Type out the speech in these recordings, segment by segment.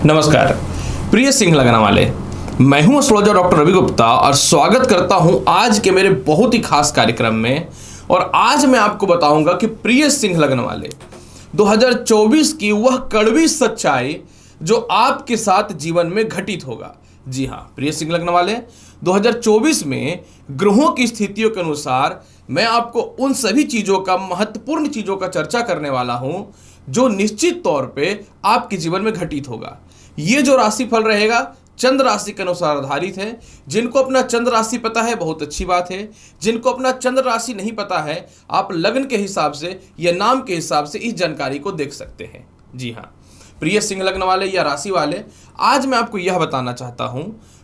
नमस्कार प्रिय सिंह लगन वाले, मैं हूं एस्ट्रोलॉजर डॉक्टर रवि गुप्ता और स्वागत करता हूं आज के मेरे बहुत ही खास कार्यक्रम में। और आज मैं आपको बताऊंगा कि प्रिय सिंह लगन वाले 2024 की वह कड़वी सच्चाई जो आपके साथ जीवन में घटित होगा। जी हां प्रिय सिंह लगन वाले, 2024 में ग्रहों की स्थितियों के अनुसार मैं आपको उन सभी चीजों का, महत्वपूर्ण चीजों का चर्चा करने वाला हूं जो निश्चित तौर पे आपके जीवन में घटित होगा। ये जो राशिफल रहेगा चंद्र राशि के अनुसार आधारित है। जिनको अपना चंद्र राशि पता है बहुत अच्छी बात है, जिनको अपना चंद्र राशि नहीं पता है आप लग्न के हिसाब से या नाम के हिसाब से इस जानकारी को देख सकते हैं। जी हाँ प्रिय सिंह लग्न वाले या राशि वाले, आज मैं आपको यह बताना चाहता हूं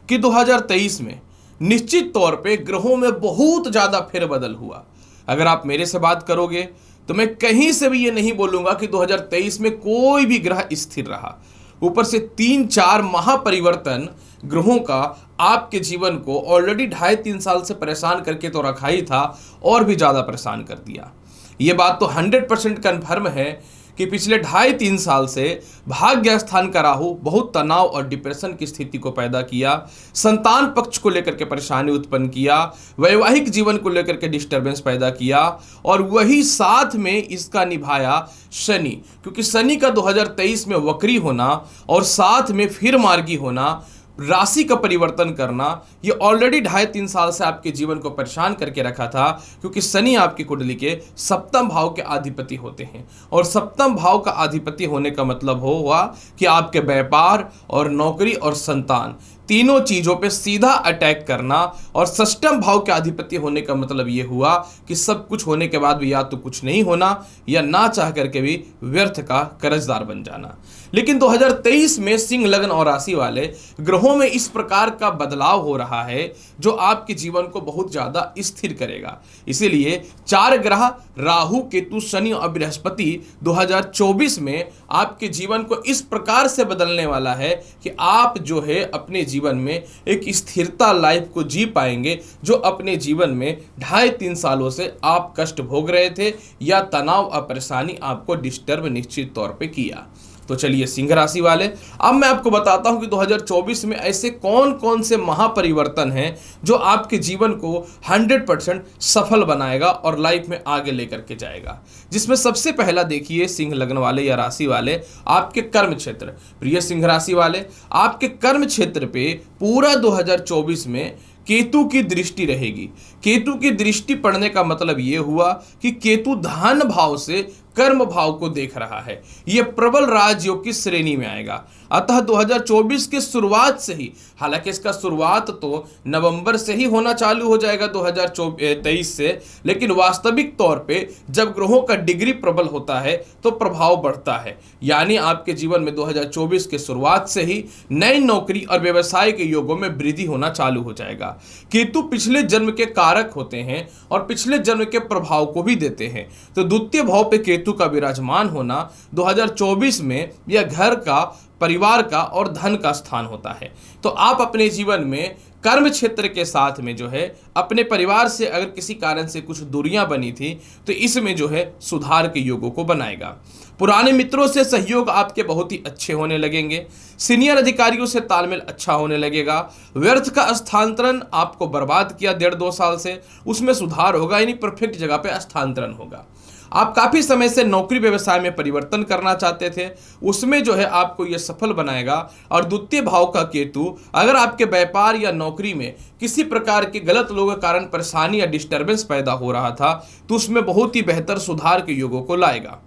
कि 2023 में निश्चित तौर पे ग्रहों में बहुत ज्यादा फेरबदल हुआ। अगर आप मेरे से बात करोगे तो मैं कहीं से भी ये नहीं बोलूंगा कि 2023 में कोई भी ग्रह स्थिर रहा। ऊपर से 3-4 महापरिवर्तन ग्रहों का आपके जीवन को ऑलरेडी 2.5-3 साल से परेशान करके तो रखा ही था और भी ज़्यादा परेशान कर दिया। ये बात तो 100% कन्फर्म है कि पिछले 2.5-3 साल से भाग्य स्थान का राहु बहुत तनाव और डिप्रेशन की स्थिति को पैदा किया, संतान पक्ष को लेकर के परेशानी उत्पन्न किया, वैवाहिक जीवन को लेकर के डिस्टर्बेंस पैदा किया और वही साथ में इसका निभाया शनि। क्योंकि शनि का 2023 में वक्री होना और साथ में फिर मार्गी होना, राशि का परिवर्तन करना, ये ऑलरेडी 2.5-3 साल से आपके जीवन को परेशान करके रखा था। क्योंकि शनि आपकी कुंडली के सप्तम भाव के अधिपति होते हैं और सप्तम भाव का अधिपति होने का मतलब हुआ कि आपके व्यापार और नौकरी और संतान तीनों चीजों पे सीधा अटैक करना। और षष्ठम भाव के अधिपति होने का मतलब ये हुआ कि सब कुछ होने के बाद भी या तो कुछ नहीं होना या ना चाह करके भी व्यर्थ का कर्जदार बन जाना। लेकिन 2023 में सिंह लग्न और राशि वाले ग्रहों में इस प्रकार का बदलाव हो रहा है जो आपके जीवन को बहुत ज्यादा स्थिर करेगा। इसीलिए 4 ग्रह राहु, केतु, शनि और बृहस्पति 2024 में आपके जीवन को इस प्रकार से बदलने वाला है कि आप जो है अपने जीवन में एक स्थिरता लाइफ को जी पाएंगे जो अपने जीवन में 2.5-3 सालों से आप कष्ट भोग रहे थे या तनाव और परेशानी आपको डिस्टर्ब निश्चित तौर पे किया। तो चलिए सिंह राशि वाले, अब मैं आपको बताता हूं कि 2024 में ऐसे कौन कौन से महापरिवर्तन हैं जो आपके जीवन को 100% सफल बनाएगा और लाइफ में आगे लेकर के जाएगा। जिसमें सबसे पहला देखिए सिंह लग्न वाले या राशि वाले, आपके कर्म क्षेत्र। प्रिय सिंह राशि वाले, आपके कर्म क्षेत्र पे पूरा 2024 में केतु की दृष्टि रहेगी। केतु की दृष्टि पड़ने का मतलब यह हुआ कि केतु धन भाव से कर्म भाव को देख रहा है। यह प्रबल राजयोग की श्रेणी में आएगा। अतः 2024 की शुरुआत से ही, हालांकि इसका शुरुआत तो नवंबर से ही होना चालू हो जाएगा 2023 से, लेकिन वास्तविक तौर पे जब ग्रहों का डिग्री प्रबल होता है तो प्रभाव बढ़ता है। यानी आपके जीवन में 2024 के शुरुआत से ही नई नौकरी और व्यवसाय के योगों में वृद्धि होना चालू हो जाएगा। केतु पिछले जन्म के कारक होते हैं और पिछले जन्म के प्रभाव को भी देते हैं। तो द्वितीय भाव पे केतु का विराजमान होना 2024 में यह घर का, परिवार का और धन का स्थान होता है। तो आप अपने जीवन में कर्म क्षेत्र के साथ में जो है अपने परिवार से अगर किसी कारण से कुछ दूरियां बनी थी तो इसमें जो है सुधार के योगों को बनाएगा। पुराने मित्रों से सहयोग आपके बहुत ही अच्छे होने लगेंगे। सीनियर अधिकारियों से तालमेल अच्छा होने लगेगा। व्यर्थ का स्थानांतरण आपको बर्बाद किया 1.5-2 साल से, उसमें सुधार होगा, यानी परफेक्ट जगह पे स्थानांतरण होगा। आप काफी समय से नौकरी व्यवसाय में परिवर्तन करना चाहते थे, उसमें जो है आपको यह सफल बनाएगा। और द्वितीय भाव का केतु अगर आपके व्यापार या नौकरी में किसी प्रकार के गलत लोगों के कारण परेशानी या डिस्टर्बेंस पैदा हो रहा था तो उसमें बहुत ही बेहतर सुधार के योगों को लाएगा।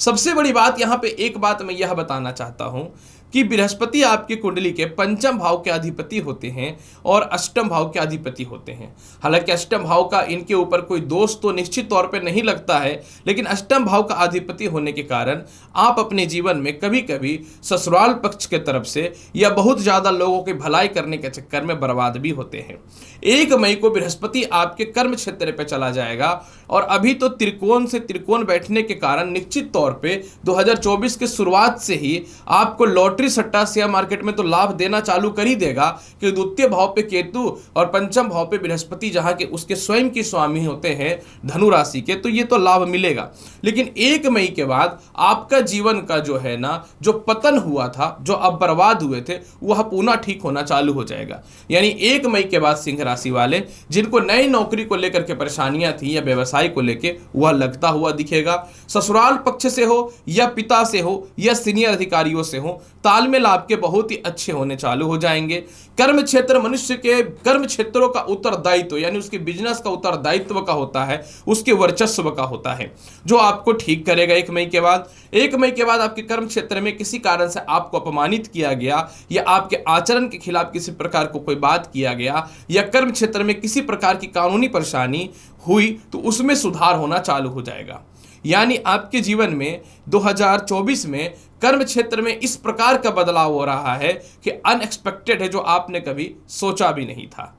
सबसे बड़ी बात यहाँ पे एक बात मैं यह बताना चाहता हूं कि बृहस्पति आपकी कुंडली के पंचम भाव के अधिपति होते हैं और अष्टम भाव के अधिपति होते हैं। हालांकि अष्टम भाव का इनके ऊपर कोई दोष तो निश्चित तौर पे नहीं लगता है, लेकिन अष्टम भाव का अधिपति होने के कारण आप अपने जीवन में कभी कभी ससुराल पक्ष के तरफ से या बहुत ज़्यादा लोगों की भलाई करने के चक्कर में बर्बाद भी होते हैं। 1 मई को बृहस्पति आपके कर्म क्षेत्र पर चला जाएगा और अभी तो त्रिकोण से त्रिकोण बैठने के कारण निश्चित तौर तौर पे 2024 के शुरुआत से ही आपको लॉटरी सट्टा शेयर मार्केट में तो लाभ देना चालू कर ही देगा कि द्वितीय भाव पे केतु और पंचम भाव पे बृहस्पति जहां के उसके स्वयं के स्वामी होते हैं धनु राशि के, तो ये तो लाभ मिलेगा। लेकिन 1 मई के बाद आपका जीवन का जो है ना, जो पतन हुआ था, जो अब बर्बाद हुए थे, वह पुनः ठीक होना चालू हो जाएगा। यानी 1 मई के बाद सिंह राशि वाले जिनको नई नौकरी को लेकर के परेशानियां थी या व्यवसाय को लेकर, वह लगता हुआ दिखेगा। ससुराल पक्ष से हो या पिता से हो या सीनियर अधिकारियों से हो, तालमेल आपके बहुत ही अच्छे होने चालू हो जाएंगे। कर्म क्षेत्र, मनुष्य के कर्म क्षेत्रों का उत्तरदायित्व यानी उसके बिजनेस का उत्तरदायित्व का होता है, उसके वर्चस्व का होता है, जो आपको ठीक करेगा 1 मई के बाद। 1 मई के बाद आपके कर्म क्षेत्र में किसी कारण से आपको अपमानित किया गया या आपके आचरण के खिलाफ किसी प्रकार को कोई बात किया गया या कर्म क्षेत्र में किसी प्रकार की कानूनी परेशानी हुई, तो उसमें सुधार होना चालू हो जाएगा। यानी आपके जीवन में 2024 में कर्म क्षेत्र में इस प्रकार का बदलाव हो रहा है कि अनएक्सपेक्टेड है, जो आपने कभी सोचा भी नहीं था।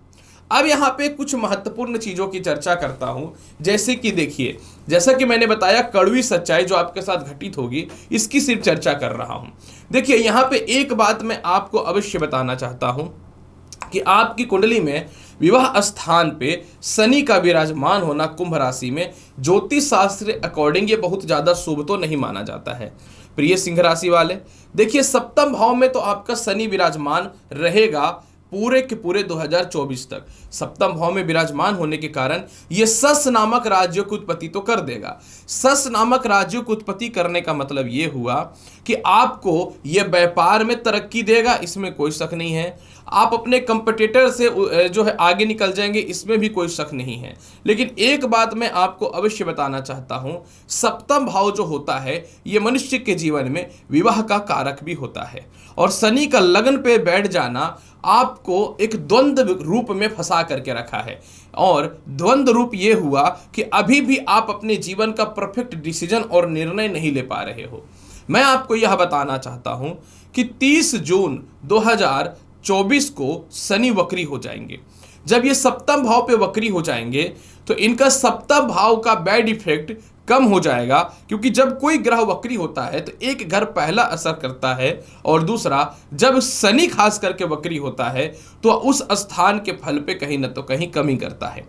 अब यहाँ पे कुछ महत्वपूर्ण चीजों की चर्चा करता हूं, जैसे कि देखिए, जैसा कि मैंने बताया कड़वी सच्चाई जो आपके साथ घटित होगी, इसकी सिर्फ चर्चा कर रहा हूं। देखिए यहाँ पे एक बात मैं आपको अवश्य बताना चाहता हूं कि आपकी कुंडली में विवाह स्थान पे शनि का विराजमान होना कुंभ राशि में ज्योतिष शास्त्र अकॉर्डिंग ये बहुत ज्यादा शुभ तो नहीं माना जाता है। प्रिय सिंह राशि वाले, देखिए सप्तम भाव में तो आपका शनि विराजमान रहेगा पूरे के पूरे 2024 तक। सप्तम भाव में विराजमान होने के कारण यह सस नामक राज्यों की उत्पत्ति तो कर देगा। सस नामक राज्यों की उत्पत्ति करने का मतलब यह हुआ कि आपको यह व्यापार में तरक्की देगा, इसमें कोई शक नहीं है। आप अपने कंपटीटर से जो है आगे निकल जाएंगे, इसमें भी कोई शक नहीं है। लेकिन एक बात मैं आपको अवश्य बताना चाहता हूं, सप्तम भाव जो होता है यह मनुष्य के जीवन में विवाह का कारक भी होता है, और शनि का लगन पे बैठ जाना आपको एक द्वंद्व रूप में फंसा करके रखा है। और द्वंद्व रूप ये हुआ कि अभी भी आप अपने जीवन का परफेक्ट डिसीजन और निर्णय नहीं ले पा रहे हो। मैं आपको यह बताना चाहता हूं कि 30 जून 2024 को शनि वक्री हो जाएंगे। जब ये सप्तम भाव पे वक्री हो जाएंगे तो इनका सप्तम भाव का बैड इफेक्ट कम हो जाएगा, क्योंकि जब कोई ग्रह वक्री होता है तो एक घर पहला असर करता है, और दूसरा जब शनि खास करके वक्री होता है तो उस स्थान के फल पे कहीं न तो कहीं कमी करता है।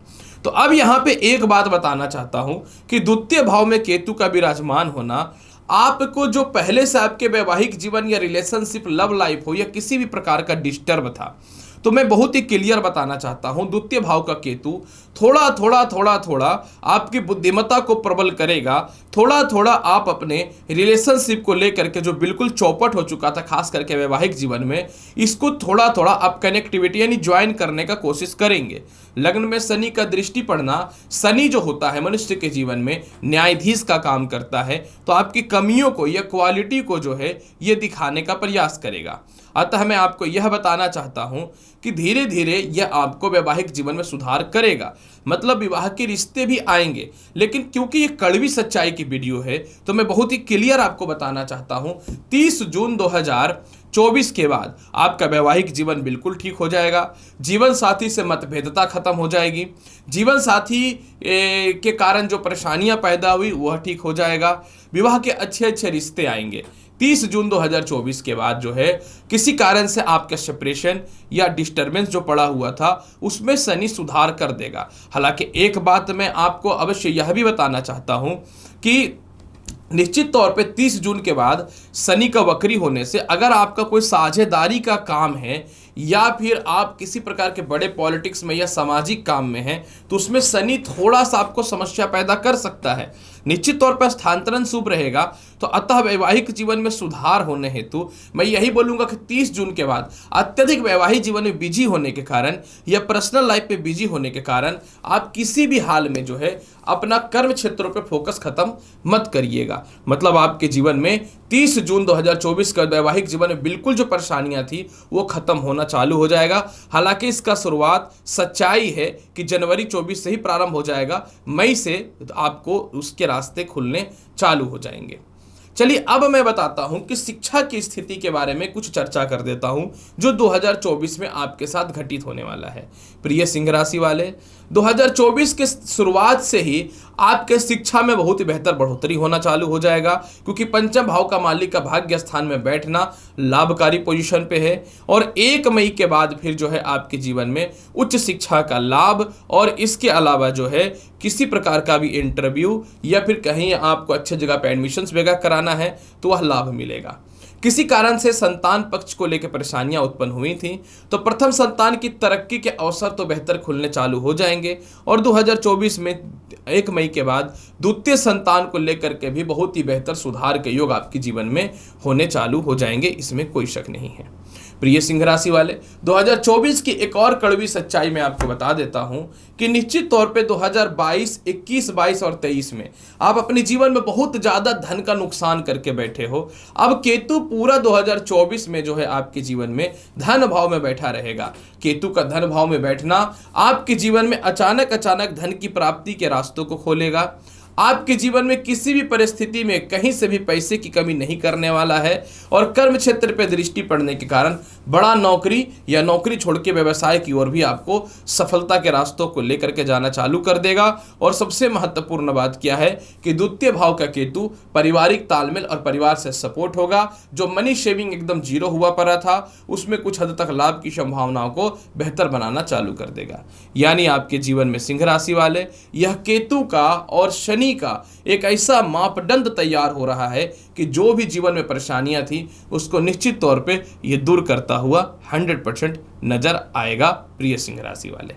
तो अब यहाँ पे एक बात बताना चाहता हूं कि द्वितीय भाव में केतु का विराजमान होना आपको, जो पहले से आपके वैवाहिक जीवन या रिलेशनशिप, लव लाइफ हो या किसी भी प्रकार का डिस्टर्ब था, तो मैं बहुत ही क्लियर बताना चाहता हूं, द्वितीय भाव का केतु थोड़ा आपकी बुद्धिमत्ता को प्रबल करेगा। थोड़ा आप अपने रिलेशनशिप को लेकर के जो बिल्कुल चौपट हो चुका था, खास करके वैवाहिक जीवन में, इसको थोड़ा आप कनेक्टिविटी यानी ज्वाइन करने का कोशिश करेंगे। लग्न में शनि का दृष्टि पड़ना, शनि जो होता है मनुष्य के जीवन में न्यायाधीश का काम करता है, तो आपकी कमियों को या क्वालिटी को जो है ये दिखाने का प्रयास करेगा। अतः मैं आपको यह बताना चाहता हूं कि धीरे धीरे यह आपको वैवाहिक जीवन में सुधार करेगा, मतलब विवाह के रिश्ते भी आएंगे। लेकिन क्योंकि ये कड़वी सच्चाई की वीडियो है तो मैं बहुत ही क्लियर आपको बताना चाहता हूं, 30 जून 2024 के बाद आपका वैवाहिक जीवन बिल्कुल ठीक हो जाएगा। जीवन साथी से मतभेदता खत्म हो जाएगी। जीवन साथी के कारण जो परेशानियां पैदा हुई वह ठीक हो जाएगा। विवाह के अच्छे रिश्ते आएंगे। 30 जून 2024 के बाद जो है किसी कारण से आपका सेपरेशन या डिस्टर्बेंस जो पड़ा हुआ था उसमें शनि सुधार कर देगा। हालांकि एक बात मैं आपको अवश्य यह भी बताना चाहता हूं कि निश्चित तौर पे 30 जून के बाद शनि का वक्री होने से अगर आपका कोई साझेदारी का काम है या फिर आप किसी प्रकार के बड़े पॉलिटिक्स में या सामाजिक काम में हैं, तो उसमें शनि थोड़ा सा आपको समस्या पैदा कर सकता है। निश्चित तौर पर स्थानांतरण शुभ रहेगा। तो अतः वैवाहिक जीवन में सुधार होने हेतु मैं यही बोलूंगा कि 30 जून के बाद अत्यधिक वैवाहिक जीवन में बिजी होने के कारण या पर्सनल लाइफ में बिजी होने के कारण आप किसी भी हाल में जो है अपना कर्म क्षेत्रों पर फोकस खत्म मत करिएगा। मतलब आपके जीवन में 30 जून 2024 का वैवाहिक जीवन में बिल्कुल जो परेशानियां थी वो खत्म होना चालू हो जाएगा। हालांकि इसका शुरुआत सच्चाई है कि जनवरी 24 से ही प्रारंभ हो जाएगा, मई से आपको उसके रास्ते खुलने चालू हो जाएंगे। चलिए अब मैं बताता हूं कि शिक्षा की स्थिति के बारे में कुछ चर्चा कर देता हूं जो 2024 में आपके साथ घटित होने वाला है। प्रिय सिंह राशि वाले, 2024 के शुरुआत से ही आपके शिक्षा में बहुत ही बेहतर बढ़ोतरी होना चालू हो जाएगा, क्योंकि पंचम भाव का मालिक का भाग्य स्थान में बैठना लाभकारी पोजीशन पे है। और 1 मई के बाद फिर जो है आपके जीवन में उच्च शिक्षा का लाभ, और इसके अलावा जो है किसी प्रकार का भी इंटरव्यू या फिर कहीं आपको अच्छी जगह पे एडमिशन्स वगैरह कराना है तो वह लाभ मिलेगा। किसी कारण से संतान पक्ष को लेकर परेशानियां उत्पन्न हुई थी, तो प्रथम संतान की तरक्की के अवसर तो बेहतर खुलने चालू हो जाएंगे। और 2024 में 1 मई के बाद द्वितीय संतान को लेकर के भी बहुत ही बेहतर सुधार के योग आपके जीवन में होने चालू हो जाएंगे, इसमें कोई शक नहीं है। प्रिय सिंह राशि वाले, 2024 की एक और कड़वी सच्चाई मैं आपको बता देता हूं कि निश्चित तौर पे 2022, 21, 22 और 23 में आप अपने जीवन में बहुत ज्यादा धन का नुकसान करके बैठे हो। अब केतु पूरा 2024 में जो है आपके जीवन में धन भाव में बैठा रहेगा। केतु का धन भाव में बैठना आपके जीवन में अचानक धन की प्राप्ति के रास्तों को खोलेगा। आपके जीवन में किसी भी परिस्थिति में कहीं से भी पैसे की कमी नहीं करने वाला है। और कर्म क्षेत्र पर दृष्टि पड़ने के कारण बड़ा नौकरी या नौकरी छोड़ के व्यवसाय की ओर भी आपको सफलता के रास्तों को लेकर के जाना चालू कर देगा। और सबसे महत्वपूर्ण बात क्या है कि द्वितीय भाव का केतु पारिवारिक तालमेल और परिवार से सपोर्ट होगा। जो मनी सेविंग एकदम जीरो हुआ पड़ा था, उसमें कुछ हद तक लाभ की संभावनाओं को बेहतर बनाना चालू कर देगा। यानी आपके जीवन में सिंह राशि वाले, यह केतु का और शनि का एक ऐसा मापदंड तैयार हो रहा है कि जो भी जीवन में परेशानियां थी उसको निश्चित तौर पे ये दूर करता हुआ 100% नजर आएगा। प्रिय सिंह राशि वाले,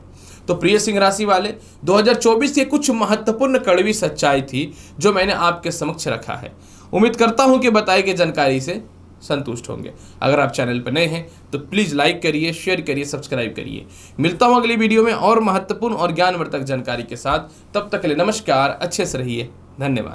तो प्रिय सिंह राशि वाले, 2024 के कुछ महत्वपूर्ण कड़वी सच्चाई थी जो मैंने आपके समक्ष रखा है। उम्मीद करता हूं कि बताई गई जानकारी से संतुष्ट होंगे। अगर आप चैनल पर नए हैं तो प्लीज लाइक करिए, शेयर करिए, सब्सक्राइब करिए। मिलता हूं अगली वीडियो में और महत्वपूर्ण और ज्ञानवर्धक जानकारी के साथ। तब तक के लिए नमस्कार, अच्छे से रहिए, धन्यवाद।